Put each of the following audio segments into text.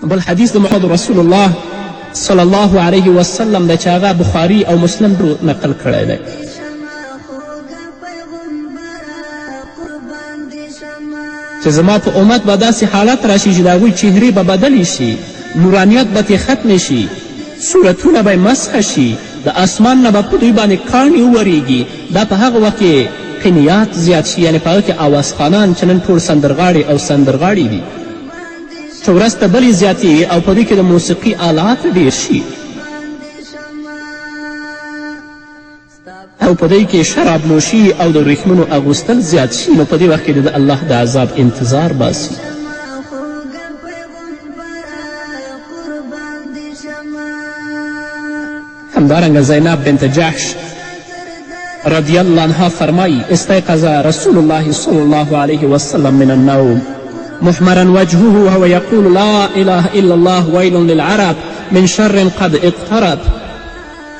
بل حدیث د محمد رسول الله صلی الله علیه وسلم دی چې هغه بخاري او مسلم نقل کړی دی. چې زما په امت به داسې حالت راشي چې د هغوی چهرې به بدلې شي، نورانیت به ترې ختمې شي، صورتونه به مسخه شي، د اسمان نه به په دوی باندې کاڼي وورېږي. دا په هغه وخت کې قنیات زیات شي، یعنې په هغه کې آوازخانان چې نن ټول سندرغاړي او سندرغاړي دي چې ورځ ته بلې زیاتې او په دوی کې د موسیقي آلات ډېر شي او په دوی کې شراب نوشي او د ورېښمونو اغوستل زیات شي، نو په دې وخت کې د الله د عذاب انتظار باسي. همدارنګه زینب بنت جحش رضی الله عنها فرمایی استيقظ رسول الله صلی الله علیه وسلم من النوم محمرا وجهه وهو يقول لا إله إلا الله ويل للعرب من شر قد اقترب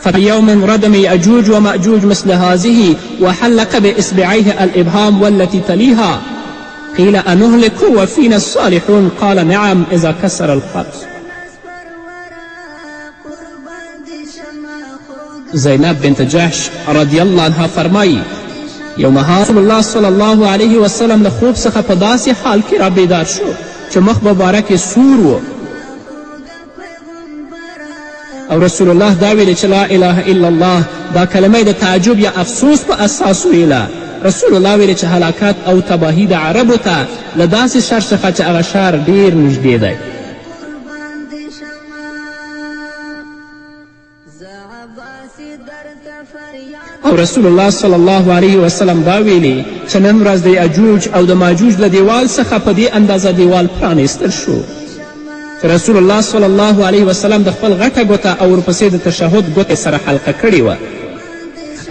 ففي يوم ردم يأجوج ومأجوج مثل هذه وحلق بإصبعيه الإبهام والتي تليها قيل أنهلك وفينا الصالحون قال نعم إذا كسر الخبز. زینب بنت جحش رضی الله عنها فرمایی یو مهال رسول الله صلی الله علیه وسلم له خوب څخه په داسې حال کې را بیدار شو چې مخ مبارک یې سور و او رسول الله دا ویلې چې لا اله الا الله دا کلمه د تعجب یا افسوس په اساس ویله. رسول الله ویلې چې هلاکت او تباهي د عربو ته له داسې شر څخه چې هغه شر ډېر نږدې دی. او رسول الله صلی الله علیه وسلم دا ویلي چې نن ورځ د یاجوج او د ماجوج له دیوال څخه په دې اندازه دیوال پرانیستل شو چې رسول الله صلی الله علیه وسلم د خپل غټه ګوته او ورپسې د تشهد ګوتې سره حلقه کړې وه.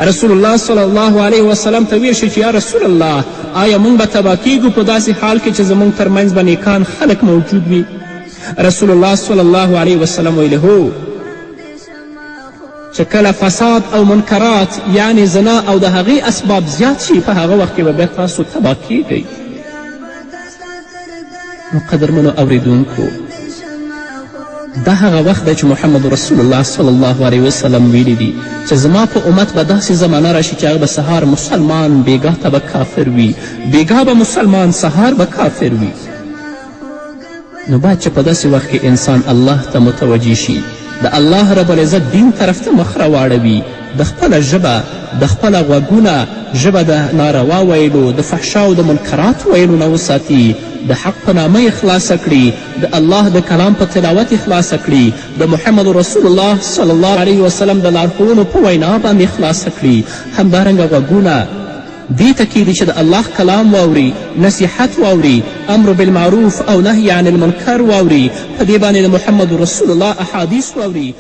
رسول الله صلی الله علیه وسلم ته ویل شو چې یا رسول الله آیا موږ به تباه کیږو په داسې حال کې چې زموږ ترمنځ به نیکان خلک موجود وي؟ رسول الله صلی الله علیه وسلم ویلي هو چې کله فساد او منکرات یعنی زنا او د هغې اسباب زیات شي په هغه وخت کې به بیا تاسو تباه کیږئ. نو قدرمنو اوریدونکو دا هغه وخت دی چې محمد رسول الله صلی الله علیه وسلم ویلی دي چې زما په امت به داسې زمانه راشي چې هغه به سهار مسلمان بیګاه ته به کافر وي، بیګاه به مسلمان سهار به کافر وي. نو باید چې په داسې وخت کې انسان الله ته متوجه شي، د الله رب العزت دین طرف ته مخ راواړوي، د خپله ژبه د خپله غوږونه ژبه د ناروا ویلو د فحشاو د منکرات ویلو نه وساتي، د حق په نامه یې خلاصه کړي، د الله د کلام په تلاوت یې خلاصه کړي، د محمد رسول الله صلی الله علیه وسلم د لارښوونو په وینا باندې خلاصه کړي. همدارنګه غوږونه دې ته کیدي چې د الله کلام واوري، نصیحت واوري، امر بالمعروف او نهی عن المنکر واوري، په دې باندې د محمد رسول الله احادیث واوري.